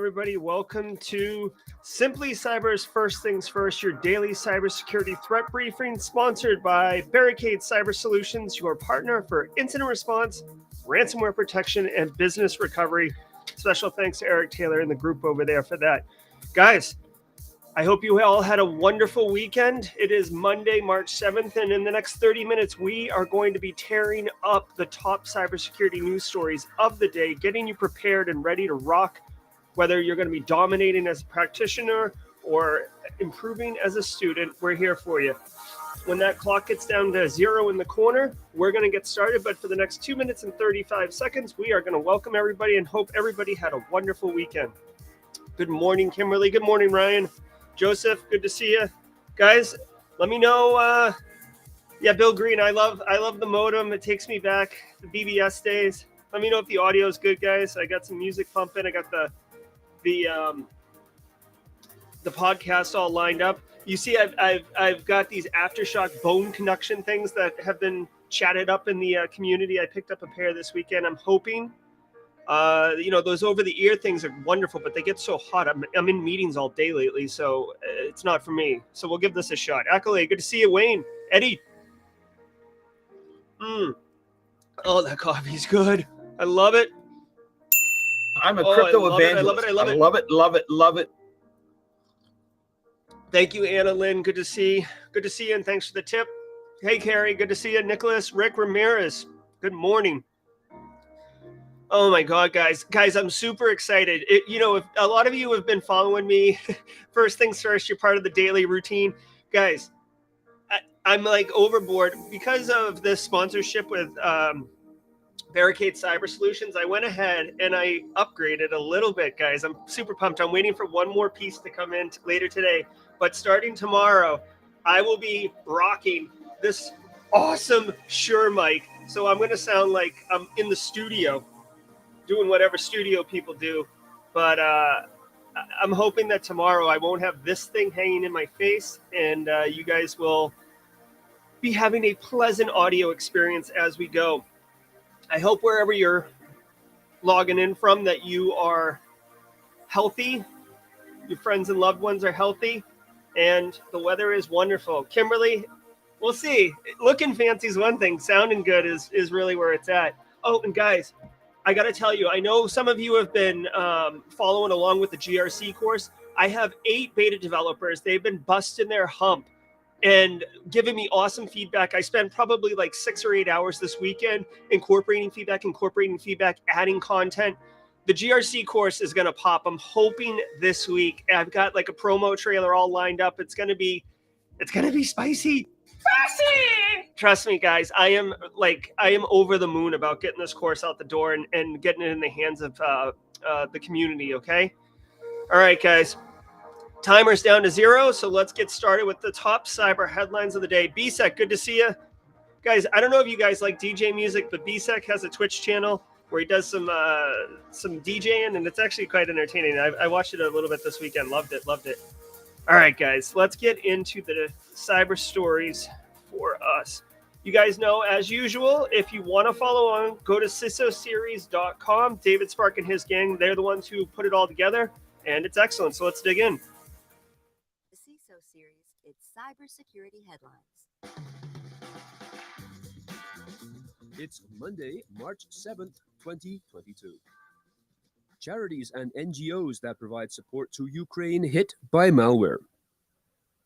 everybody. Welcome to Simply Cyber's First Things First, your daily cybersecurity threat briefing, sponsored by Barricade Cyber Solutions, your partner for incident response, ransomware protection, and business recovery. Special thanks to Eric Taylor and the group over there for that. Guys, I hope you all had a wonderful weekend. It is Monday, March 7th, and in the next 30 minutes, we are going to be tearing up the top cybersecurity news stories of the day, getting you prepared and ready to rock, whether you're going to be dominating as a practitioner or improving as a student. We're here for you. When that clock gets down to 0 in the corner, we're going to get started, but for the next 2 minutes and 35 seconds, we are going to welcome everybody and hope everybody had a wonderful weekend. Good morning, Kimberly. Good morning, Ryan. Joseph, good to see you. Guys, let me know. Bill Green, I love the modem. It takes me back to BBS days. Let me know if the audio is good, guys. I got some music pumping. I got the podcast all lined up. You see, I've got these Aftershock bone conduction things that have been chatted up in the community. I picked up a pair this weekend. I'm hoping. Those over-the-ear things are wonderful, but they get so hot. I'm in meetings all day lately, so it's not for me. So we'll give this a shot. Accolade, good to see you. Wayne, Eddie. Oh, that coffee's good. I love it. I'm a crypto evangelist. I love it. Thank you, Anna Lynn. Good to see you, and thanks for the tip. Hey, Carrie, good to see you. Nicholas, Rick Ramirez, good morning. Oh my God, guys, I'm super excited. If a lot of you have been following me, first things first, you're part of the daily routine. Guys, I'm like overboard because of this sponsorship with Barricade Cyber Solutions. I went ahead and I upgraded a little bit, guys. I'm super pumped. I'm waiting for one more piece to come in later today. But starting tomorrow, I will be rocking this awesome Shure mic. So I'm going to sound like I'm in the studio, doing whatever studio people do. But I'm hoping that tomorrow I won't have this thing hanging in my face, and you guys will be having a pleasant audio experience as we go. I hope wherever you're logging in from that you are healthy, your friends and loved ones are healthy, and the weather is wonderful. Kimberly, we'll see. Looking fancy is one thing. Sounding good is really where it's at. Oh, and guys, I got to tell you, I know some of you have been following along with the GRC course. I have 8 beta developers. They've been busting their hump and giving me awesome feedback. I spent probably like 6 or 8 hours this weekend incorporating feedback, adding content. The GRC course is going to pop. I'm hoping this week. I've got like a promo trailer all lined up. It's going to be spicy. Trust me, guys. I am over the moon about getting this course out the door and getting it in the hands of the community. Okay. All right, guys. Timer's down to 0, so let's get started with the top cyber headlines of the day. BSEC, good to see you. Guys, I don't know if you guys like DJ music, but BSEC has a Twitch channel where he does some DJing, and it's actually quite entertaining. I watched it a little bit this weekend. Loved it. All right, guys, let's get into the cyber stories for us. You guys know, as usual, if you want to follow on, go to cisoseries.com. David Spark and his gang, they're the ones who put it all together, and it's excellent. So let's dig in. The CISO series, it's cybersecurity headlines. It's Monday, March 7th, 2022. Charities and NGOs that provide support to Ukraine hit by malware.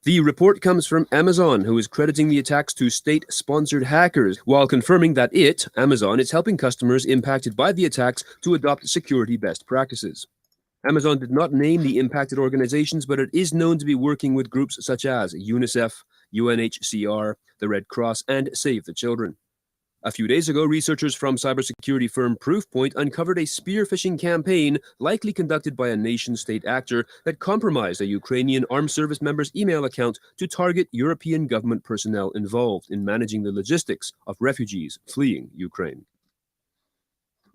The report comes from Amazon, who is crediting the attacks to state-sponsored hackers, while confirming that Amazon, is helping customers impacted by the attacks to adopt security best practices. Amazon did not name the impacted organizations, but it is known to be working with groups such as UNICEF, UNHCR, the Red Cross, and Save the Children. A few days ago, researchers from cybersecurity firm Proofpoint uncovered a spear phishing campaign likely conducted by a nation-state actor that compromised a Ukrainian armed service member's email account to target European government personnel involved in managing the logistics of refugees fleeing Ukraine.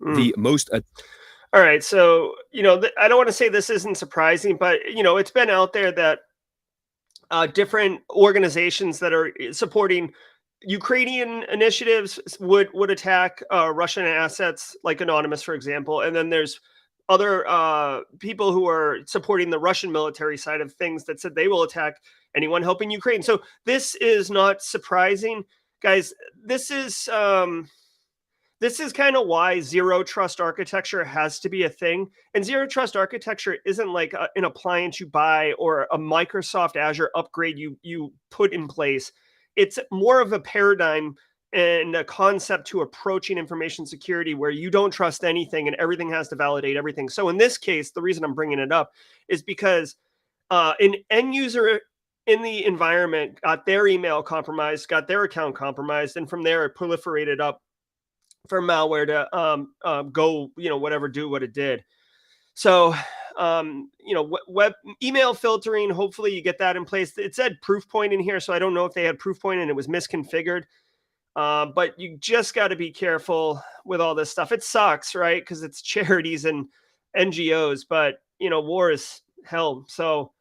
All right, so, I don't want to say this isn't surprising, but, it's been out there that different organizations that are supporting Ukrainian initiatives would attack Russian assets, like Anonymous, for example. And then there's people who are supporting the Russian military side of things that said they will attack anyone helping Ukraine. So this is not surprising, guys. This is kind of why zero trust architecture has to be a thing. And zero trust architecture isn't like an appliance you buy or a Microsoft Azure upgrade you put in place. It's more of a paradigm and a concept to approaching information security where you don't trust anything and everything has to validate everything. So in this case, the reason I'm bringing it up is because an end user in the environment got their email compromised, got their account compromised, and from there it proliferated up for malware to go, whatever, do what it did. So, web email filtering, hopefully you get that in place. It said Proofpoint in here, so I don't know if they had Proofpoint and it was misconfigured. But you just got to be careful with all this stuff. It sucks, right? Because it's charities and NGOs, but war is hell. So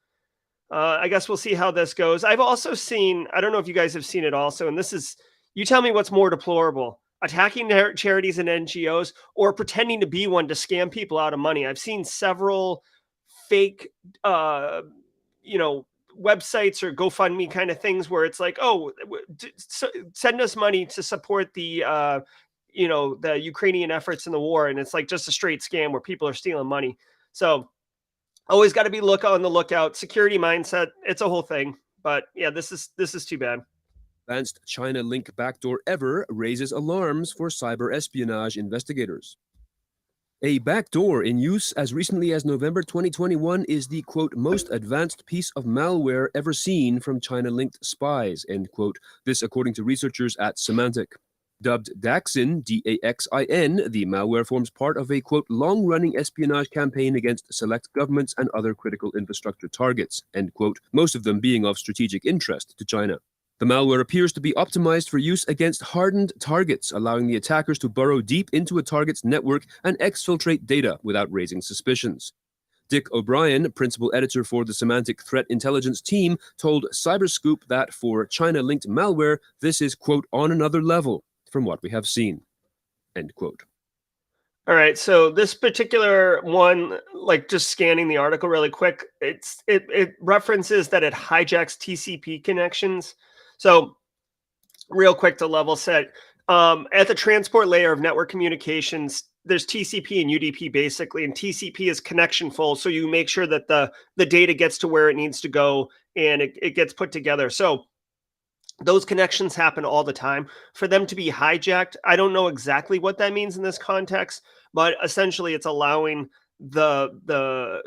I guess we'll see how this goes. I've also seen, I don't know if you guys have seen it also, and this is, you tell me what's more deplorable, attacking charities and NGOs or pretending to be one to scam people out of money. I've seen several fake, websites or GoFundMe kind of things where it's like, oh, send us money to support the, the Ukrainian efforts in the war. And it's like just a straight scam where people are stealing money. So always got to be on the lookout. Security mindset, it's a whole thing. But yeah, this is too bad. Advanced China link backdoor ever raises alarms for cyber espionage investigators. A backdoor in use as recently as November 2021 is the, quote, most advanced piece of malware ever seen from China-linked spies, end quote. This according to researchers at Symantec. Dubbed Daxin, D-A-X-I-N, the malware forms part of a, quote, long-running espionage campaign against select governments and other critical infrastructure targets, end quote, most of them being of strategic interest to China. The malware appears to be optimized for use against hardened targets, allowing the attackers to burrow deep into a target's network and exfiltrate data without raising suspicions. Dick O'Brien, principal editor for the Symantec Threat Intelligence team, told Cyberscoop that for China-linked malware, this is, quote, on another level from what we have seen, end quote. All right, so this particular one, like just scanning the article really quick, it references that it hijacks TCP connections. So real quick to level set, at the transport layer of network communications, there's TCP and UDP basically, and TCP is connection full. So you make sure that the data gets to where it needs to go and it gets put together. So those connections happen all the time. For them to be hijacked, I don't know exactly what that means in this context, but essentially it's allowing the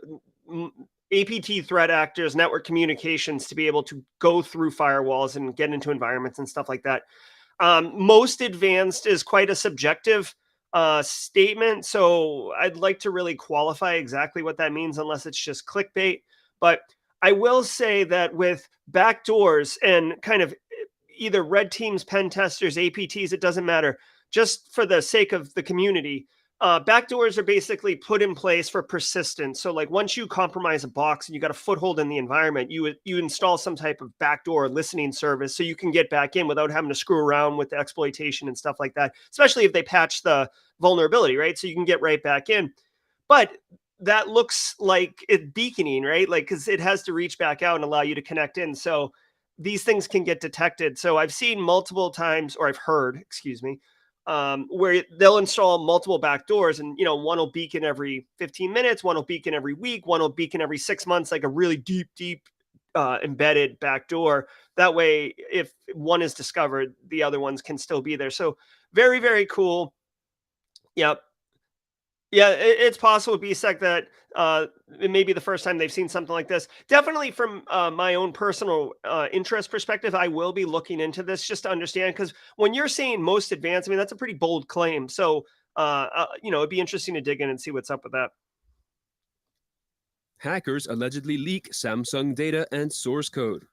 APT threat actors, network communications, to be able to go through firewalls and get into environments and stuff like that. Most advanced is quite a subjective statement, so I'd like to really qualify exactly what that means unless it's just clickbait. But I will say that with backdoors and kind of either red teams, pen testers, APTs, it doesn't matter, just for the sake of the community, backdoors are basically put in place for persistence. So like once you compromise a box and you got a foothold in the environment, you install some type of backdoor listening service so you can get back in without having to screw around with the exploitation and stuff like that, especially if they patch the vulnerability, right? So you can get right back in. But that looks like it beaconing, right? Like, because it has to reach back out and allow you to connect in. So these things can get detected. So I've seen multiple times, or I've heard, where they'll install multiple backdoors, and one will beacon every 15 minutes, one will beacon every week, one will beacon every 6 months, like a really deep embedded backdoor. That way, if one is discovered, the other ones can still be there. So very, very cool. Yep. Yeah, it's possible, BSEC, that it may be the first time they've seen something like this. Definitely from my own personal interest perspective, I will be looking into this just to understand, because when you're saying most advanced, I mean, that's a pretty bold claim. So, it'd be interesting to dig in and see what's up with that. Hackers allegedly leak Samsung data and source code.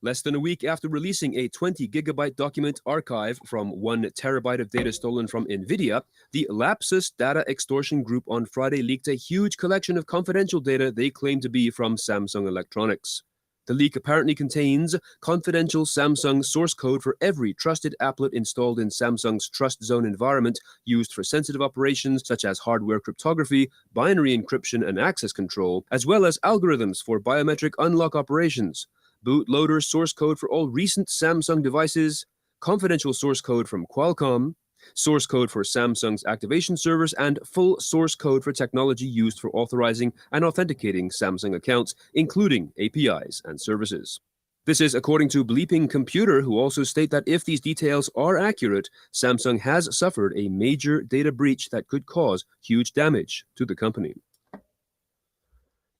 Less than a week after releasing a 20-gigabyte document archive from 1 terabyte of data stolen from NVIDIA, the Lapsus data extortion group on Friday leaked a huge collection of confidential data they claim to be from Samsung Electronics. The leak apparently contains confidential Samsung source code for every trusted applet installed in Samsung's Trust Zone environment used for sensitive operations such as hardware cryptography, binary encryption, and access control, as well as algorithms for biometric unlock operations, bootloader source code for all recent Samsung devices, confidential source code from Qualcomm, source code for Samsung's activation servers, and full source code for technology used for authorizing and authenticating Samsung accounts, including APIs and services. This is according to Bleeping Computer, who also state that if these details are accurate, Samsung has suffered a major data breach that could cause huge damage to the company.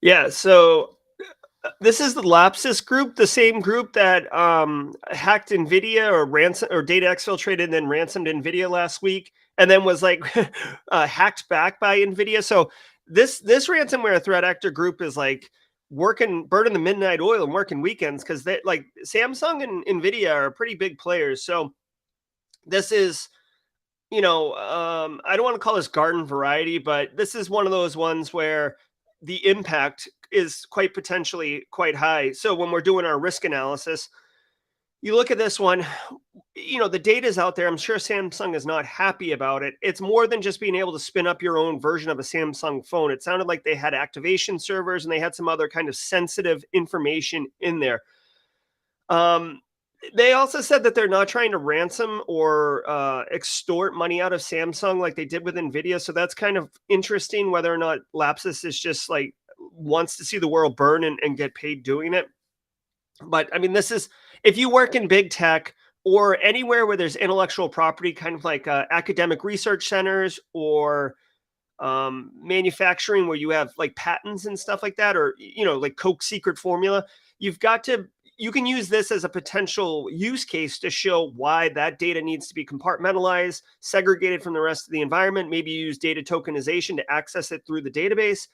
Yeah, so this is the Lapsus group, the same group that hacked NVIDIA or data exfiltrated and then ransomed NVIDIA last week, and then was like hacked back by NVIDIA. So this ransomware threat actor group is like burning the midnight oil and working weekends, because they like Samsung and NVIDIA are pretty big players. So this is, I don't want to call this garden variety, but this is one of those ones where the impact is quite potentially quite high. So when we're doing our risk analysis, you look at this one, the data is out there. I'm sure Samsung is not happy about it. It's more than just being able to spin up your own version of a Samsung phone. It sounded like they had activation servers and they had some other kind of sensitive information in there. They also said that they're not trying to ransom or extort money out of Samsung like they did with NVIDIA. So that's kind of interesting, whether or not Lapsus is just like wants to see the world burn and get paid doing it. But I mean, this is, if you work in big tech or anywhere where there's intellectual property, kind of like academic research centers or manufacturing where you have like patents and stuff like that, or, like Coke secret formula, you can use this as a potential use case to show why that data needs to be compartmentalized, segregated from the rest of the environment. Maybe you use data tokenization to access it through the database,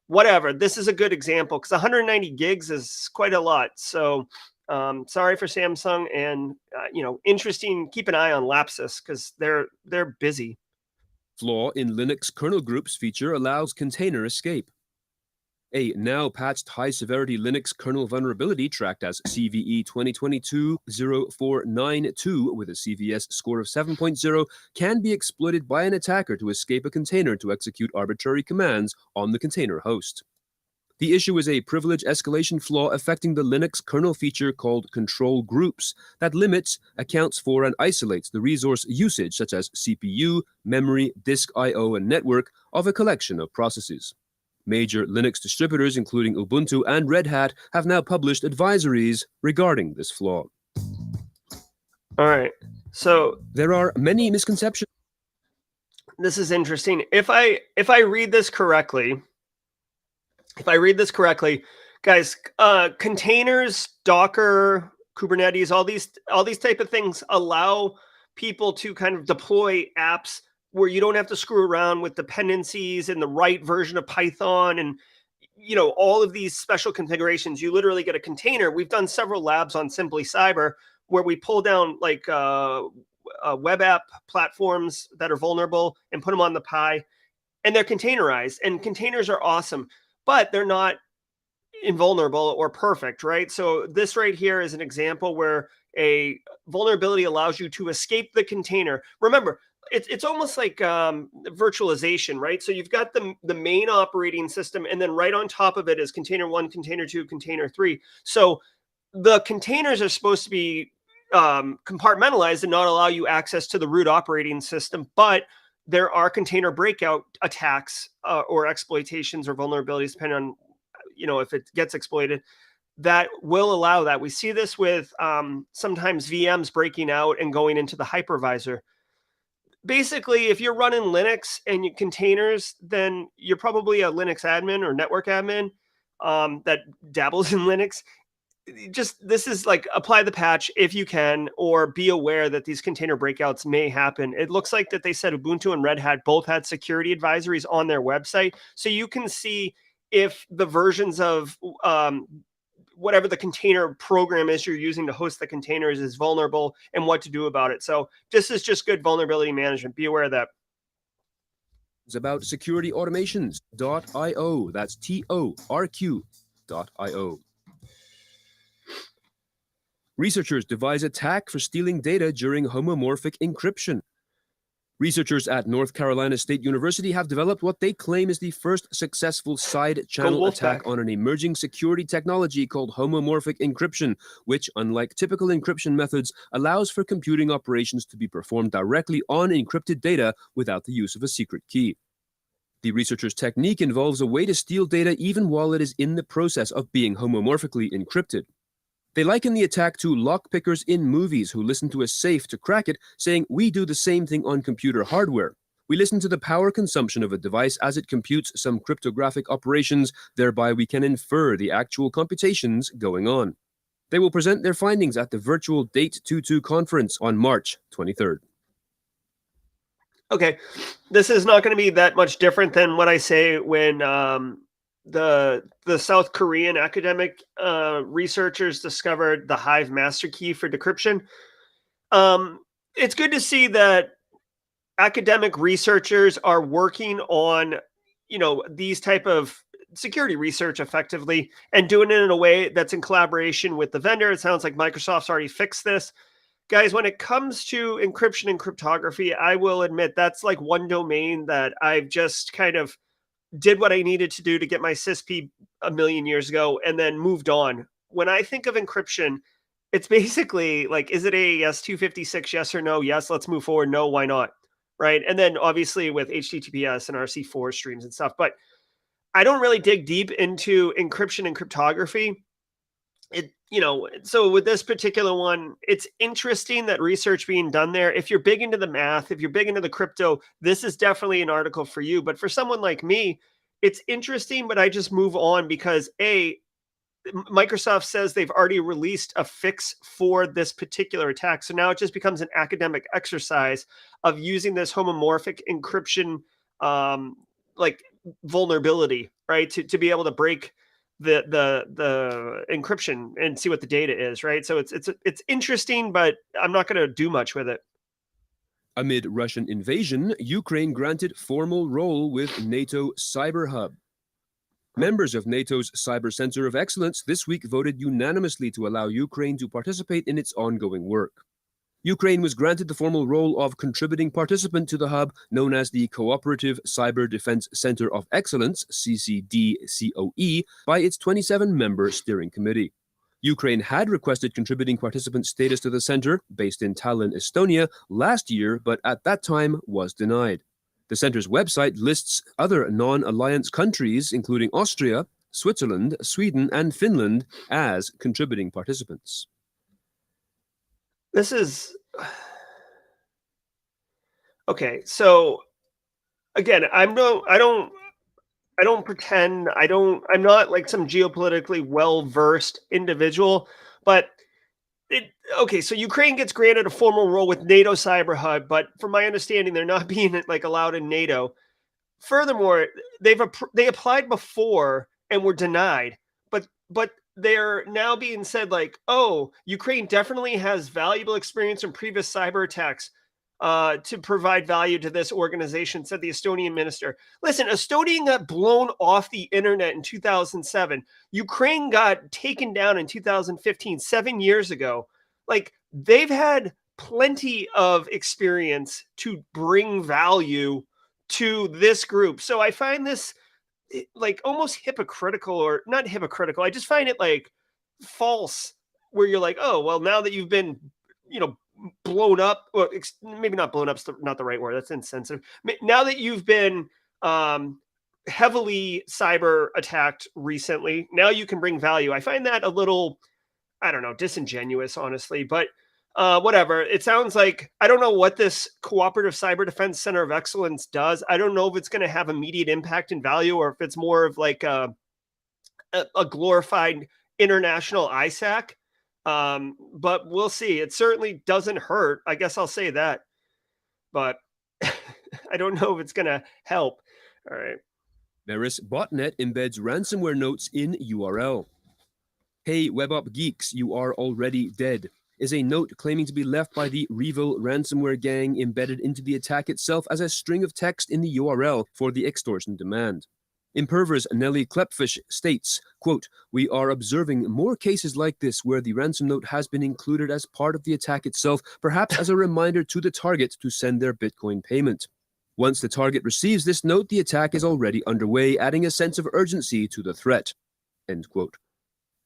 whatever. This is a good example because 190 gigs is quite a lot. So sorry for Samsung, and, interesting. Keep an eye on Lapsus because they're busy. Flaw in Linux kernel groups feature allows container escape. A now-patched high-severity Linux kernel vulnerability tracked as CVE 2022-0492 with a CVS score of 7.0 can be exploited by an attacker to escape a container to execute arbitrary commands on the container host. The issue is a privilege escalation flaw affecting the Linux kernel feature called control groups that limits, accounts for, and isolates the resource usage such as CPU, memory, disk I/O, and network of a collection of processes. Major Linux distributors, including Ubuntu and Red Hat, have now published advisories regarding this flaw. All right. So there are many misconceptions. This is interesting. If I read this correctly, guys, containers, Docker, Kubernetes, all these type of things allow people to kind of deploy apps where you don't have to screw around with dependencies and the right version of Python and, all of these special configurations. You literally get a container. We've done several labs on Simply Cyber where we pull down like web app platforms that are vulnerable and put them on the Pi, and they're containerized, and containers are awesome, but they're not invulnerable or perfect, right? So this right here is an example where a vulnerability allows you to escape the container. Remember, it's almost like virtualization, right? So you've got the main operating system, and then right on top of it is container 1, container 2, container 3. So the containers are supposed to be compartmentalized and not allow you access to the root operating system, but there are container breakout attacks or exploitations or vulnerabilities, depending on, if it gets exploited, that will allow that. We see this with sometimes VMs breaking out and going into the hypervisor. Basically, if you're running Linux and containers, then you're probably a Linux admin or network admin that dabbles in Linux. This is like, apply the patch if you can, or be aware that these container breakouts may happen. It looks like that they said Ubuntu and Red Hat both had security advisories on their website. So you can see if the versions of whatever the container program is you're using to host the containers is vulnerable and what to do about it. So this is just good vulnerability management. Be aware of that. It's about securityautomations.io. That's TORQ.io. Researchers devise attack for stealing data during homomorphic encryption. Researchers at North Carolina State University have developed what they claim is the first successful side-channel attack on an emerging security technology called homomorphic encryption, which, unlike typical encryption methods, allows for computing operations to be performed directly on encrypted data without the use of a secret key. The researchers' technique involves a way to steal data even while it is in the process of being homomorphically encrypted. They liken the attack to lockpickers in movies who listen to a safe to crack it, saying, "We do the same thing on computer hardware. We listen to the power consumption of a device as it computes some cryptographic operations, thereby we can infer the actual computations going on." They will present their findings at the virtual Date 22 conference on March 23rd. Okay, this is not going to be that much different than what I say when the South Korean academic researchers discovered the Hive master key for decryption. It's good to see that academic researchers are working on, these type of security research effectively and doing it in a way that's in collaboration with the vendor. It sounds like Microsoft's already fixed this. Guys, when it comes to encryption and cryptography, I will admit that's like one domain that I've just kind of did what I needed to do to get my CISP a million years ago and then moved on. When I think of encryption, it's basically like, is it AES 256? Yes or no? Yes, let's move forward. No, why not? Right. And then obviously with HTTPS and RC4 streams and stuff, but I don't really dig deep into encryption and cryptography. So with this particular one, it's interesting that research being done there. If you're big into the math, if you're big into the crypto, this is definitely an article for you. But for someone like me, it's interesting, but I just move on because Microsoft says they've already released a fix for this particular attack. So now it just becomes an academic exercise of using this homomorphic encryption vulnerability, right? To be able to break the encryption and see what the data is, right? So it's interesting, but I'm not going to do much with it. Amid Russian invasion, Ukraine granted formal role with NATO Cyber Hub. Members of NATO's Cyber Center of Excellence this week voted unanimously to allow Ukraine to participate in its ongoing work. Ukraine was granted the formal role of contributing participant to the hub known as the Cooperative Cyber Defense Center of Excellence, CCDCOE, by its 27-member steering committee. Ukraine had requested contributing participant status to the center, based in Tallinn, Estonia, last year, but at that time was denied. The center's website lists other non-alliance countries, including Austria, Switzerland, Sweden, and Finland, as contributing participants. This is okay. So again, I don't pretend I'm not like some geopolitically well-versed individual, but so Ukraine gets granted a formal role with NATO Cyber Hub, but from my understanding, they're not being like allowed in NATO. Furthermore, they applied before and were denied, but they're now being said like, oh, Ukraine definitely has valuable experience in previous cyber attacks to provide value to this organization, said the Estonian minister. Listen, Estonia got blown off the internet in 2007. Ukraine got taken down in 2015, 7 years ago. Like, they've had plenty of experience to bring value to this group. So I find this like almost hypocritical, or not hypocritical. I just find it like false, where you're like, oh, well, now that you've been, blown up, well, maybe not blown up, not the right word. That's insensitive. Now that you've been heavily cyber attacked recently, now you can bring value. I find that a little, I don't know, disingenuous, honestly, but whatever. It sounds like, I don't know what this Cooperative Cyber Defense Center of Excellence does. I don't know if it's going to have immediate impact and value, or if it's more of like a glorified international ISAC. But we'll see. It certainly doesn't hurt. I guess I'll say that, but I don't know if it's going to help. All right. Varus botnet embeds ransomware notes in URL. Hey, WebUp geeks, you are already dead, is a note claiming to be left by the Revil ransomware gang embedded into the attack itself as a string of text in the URL for the extortion demand. Imperver's Nellie Klepfish states, quote, "We are observing more cases like this where the ransom note has been included as part of the attack itself, perhaps as a reminder to the target to send their Bitcoin payment. Once the target receives this note, the attack is already underway, adding a sense of urgency to the threat." End quote.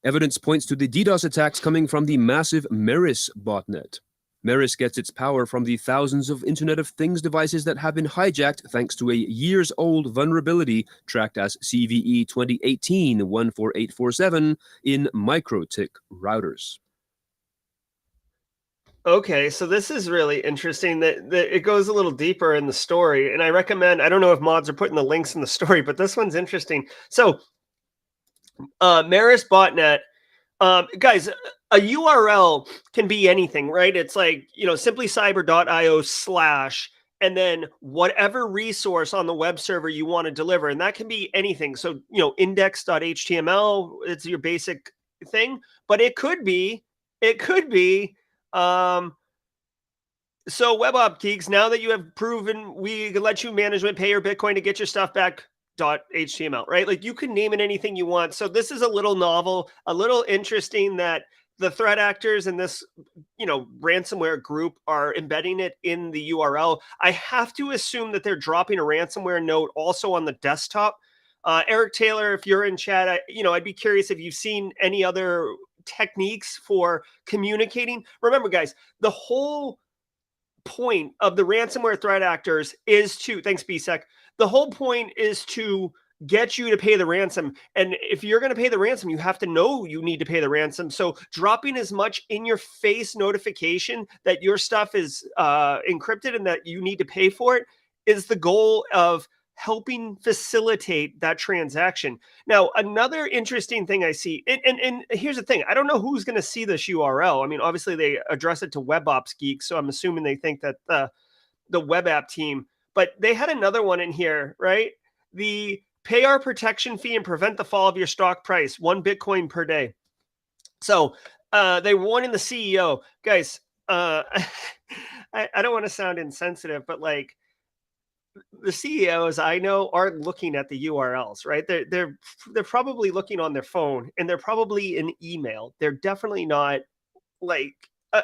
Evidence points to the DDoS attacks coming from the massive Meris botnet. Meris gets its power from the thousands of Internet of Things devices that have been hijacked thanks to a years-old vulnerability tracked as CVE 2018-14847 in MikroTik routers. Okay, so this is really interesting that it goes a little deeper in the story, and I recommend, I don't know if mods are putting the links in the story, but this one's interesting. So, Meris botnet, guys, a URL can be anything, right? It's like, simplycyber.io/ and then whatever resource on the web server you want to deliver. And that can be anything. So, index.html, it's your basic thing, but it could be, so WebOp Geeks, now that you have proven we can let you management pay your Bitcoin to get your stuff back, .html, right? Like you can name it anything you want. So this is a little novel, a little interesting that the threat actors in this, ransomware group are embedding it in the URL. I have to assume that they're dropping a ransomware note also on the desktop. Eric Taylor, if you're in chat, I'd be curious if you've seen any other techniques for communicating. Remember, guys, the whole point of the ransomware threat actors is to, thanks BSEC, the whole point is to get you to pay the ransom. And if you're going to pay the ransom, you have to know you need to pay the ransom. So dropping as much in your face notification that your stuff is encrypted and that you need to pay for it is the goal of helping facilitate that transaction. Now, another interesting thing I see, and here's the thing, I don't know who's going to see this URL. I mean, obviously they address it to WebOps Geeks, so I'm assuming they think that the web app team, but they had another one in here, right? The pay our protection fee and prevent the fall of your stock price, 1 Bitcoin per day. So they warning the CEO, guys, I don't want to sound insensitive, but like, the CEOs I know aren't looking at the URLs, right? They're probably looking on their phone, and they're probably in email. They're definitely not like,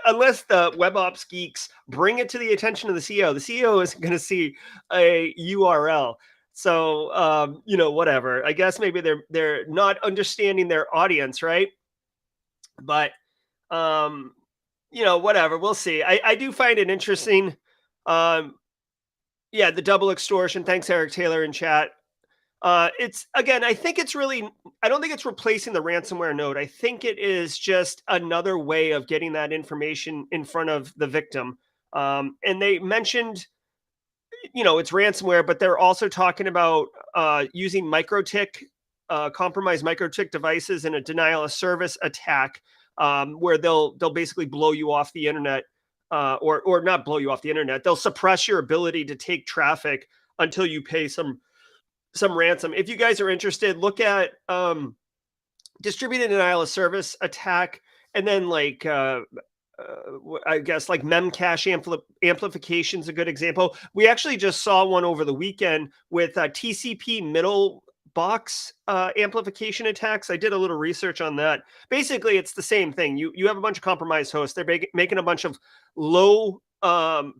unless the WebOps Geeks bring it to the attention of the CEO. The CEO isn't going to see a URL. So whatever. I guess maybe they're not understanding their audience, right? But whatever. We'll see. I do find it interesting. Yeah, the double extortion. Thanks, Eric Taylor in chat. It's, again, I think it's really, I don't think it's replacing the ransomware note. I think it is just another way of getting that information in front of the victim. And they mentioned, it's ransomware, but they're also talking about using MikroTik, compromised MikroTik devices in a denial of service attack, where they'll basically blow you off the internet. Or not blow you off the internet. They'll suppress your ability to take traffic until you pay some ransom. If you guys are interested, look at distributed denial of service attack, and then like I guess like memcache amplification is a good example. We actually just saw one over the weekend with TCP middle box amplification attacks. I did a little research on that. Basically, it's the same thing. You have a bunch of compromised hosts. They're making a bunch of low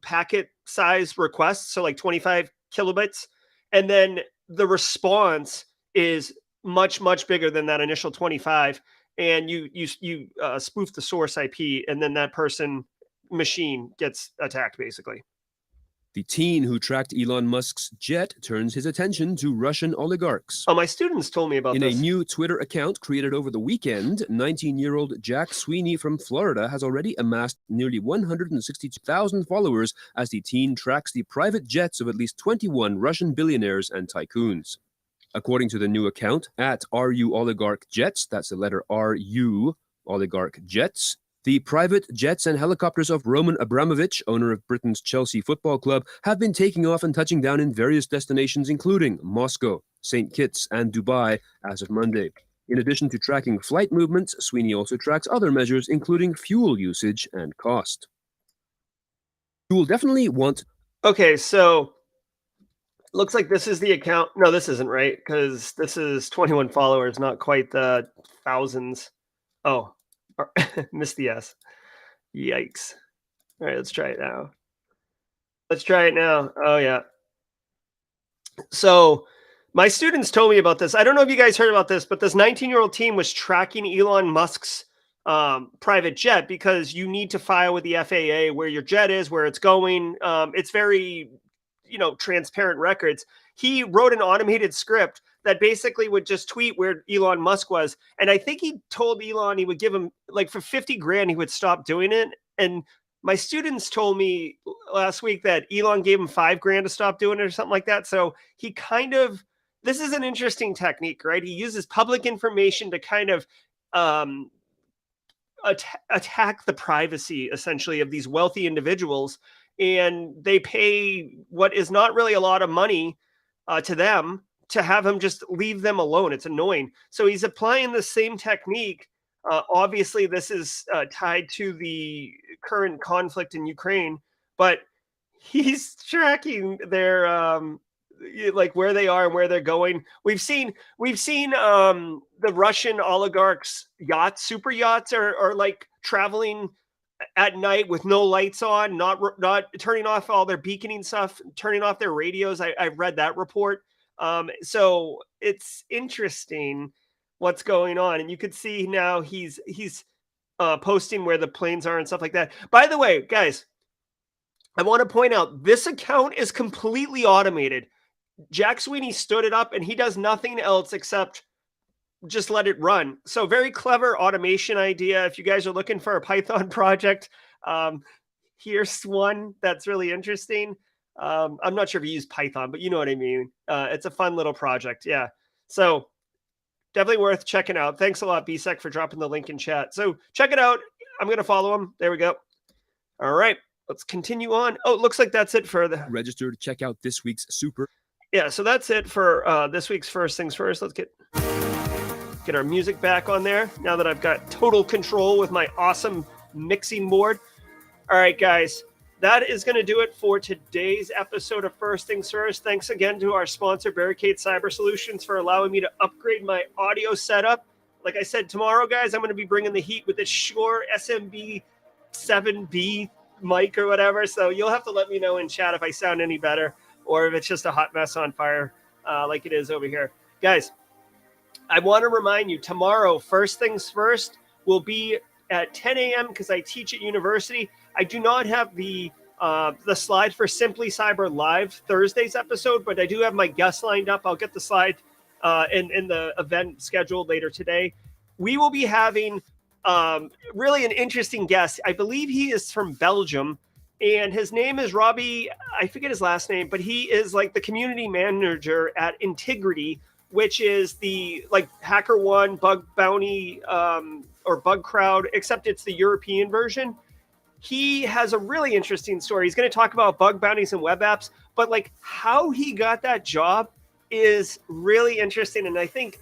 packet size requests, so like 25 kilobits, and then the response is much bigger than that initial 25, and you spoof the source IP, and then that machine gets attacked basically. The teen who tracked Elon Musk's jet turns his attention to Russian oligarchs. Oh, my students told me about this. In a new Twitter account created over the weekend, 19-year-old Jack Sweeney from Florida has already amassed nearly 162,000 followers as the teen tracks the private jets of at least 21 Russian billionaires and tycoons. According to the new account, at RU Oligarch Jets, that's the letter RU Oligarch Jets, the private jets and helicopters of Roman Abramovich, owner of Britain's Chelsea Football Club, have been taking off and touching down in various destinations, including Moscow, St. Kitts, and Dubai as of Monday. In addition to tracking flight movements, Sweeney also tracks other measures, including fuel usage and cost. You will definitely want... Okay, so Looks like this is the account. No, this isn't right because this is 21 followers, not quite the thousands. Oh, missed the S. Yikes. All right, let's try it now. Let's try it now. Oh, yeah. So my students told me about this. I don't know if you guys heard about this, but this 19-year-old team was tracking Elon Musk's private jet because you need to file with the FAA where your jet is, where it's going. It's very, transparent records. He wrote an automated script that basically would just tweet where Elon Musk was. And I think he told Elon he would give him like for 50 grand, he would stop doing it. And my students told me last week that Elon gave him 5 grand to stop doing it or something like that. So he this is an interesting technique, right? He uses public information to kind of attack the privacy essentially of these wealthy individuals. And they pay what is not really a lot of money to them to have him just leave them alone. It's annoying. So he's applying the same technique. Obviously, this is tied to the current conflict in Ukraine, but he's tracking their like where they are and where they're going. We've seen the Russian oligarchs' yachts, super yachts, are like traveling at night with no lights on, not turning off all their beaconing stuff, turning off their radios. I've read that report. So it's interesting what's going on, and you could see now he's posting where the planes are and stuff like that. By the way, guys, I want to point out this account is completely automated. Jack Sweeney stood it up, and he does nothing else except just let it run. So very clever automation idea. If you guys are looking for a Python project, here's one that's really interesting. I'm not sure if you use Python, but you know what I mean. It's a fun little project. Yeah. So definitely worth checking out. Thanks a lot, BSEC, for dropping the link in chat. So check it out. I'm going to follow him. There we go. All right. Let's continue on. Oh, it looks like that's it for the register to check out this week's super. Yeah. So that's it for this week's First Things First. Let's get our music back on there now that I've got total control with my awesome mixing board. All right, guys, that is going to do it for today's episode of First Things First. Thanks again to our sponsor, Barricade Cyber Solutions, for allowing me to upgrade my audio setup. Like I said, tomorrow, guys, I'm going to be bringing the heat with the Shure SMB 7B mic or whatever. So you'll have to let me know in chat if I sound any better or if it's just a hot mess on fire like it is over here. Guys, I want to remind you, tomorrow, First Things First will be at 10 a.m. because I teach at university. I do not have the slide for Simply Cyber Live Thursday's episode, but I do have my guests lined up. I'll get the slide in the event scheduled later today. We will be having really an interesting guest. I believe he is from Belgium, and his name is Robbie. I forget his last name, but he is like the community manager at Integrity, which is the like HackerOne, Bug Bounty, or Bug Crowd, except it's the European version. He has a really interesting story. He's going to talk about bug bounties and web apps, but like how he got that job is really interesting. And I think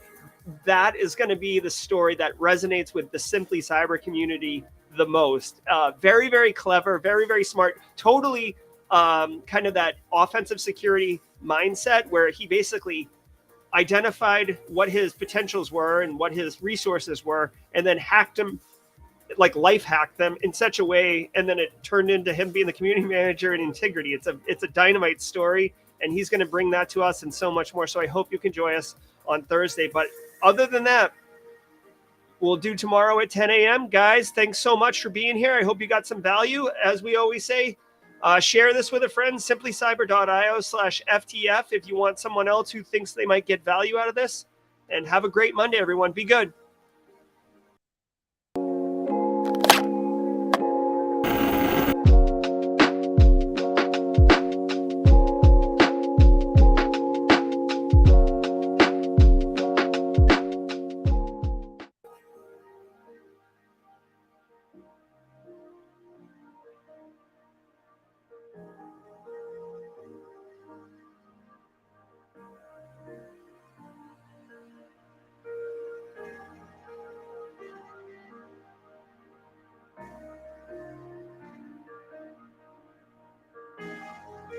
that is going to be the story that resonates with the Simply Cyber community the most. Very, very clever, very, very smart, totally kind of that offensive security mindset where he basically identified what his potentials were and what his resources were, and then hacked them, like life hacked them in such a way. And then it turned into him being the community manager in Integrity. It's a dynamite story, and he's going to bring that to us and so much more. So I hope you can join us on Thursday. But other than that, we'll do tomorrow at 10 a.m. Guys, thanks so much for being here. I hope you got some value. As we always say, share this with a friend, simplycyber.io/FTF if you want someone else who thinks they might get value out of this. And have a great Monday, everyone. Be good.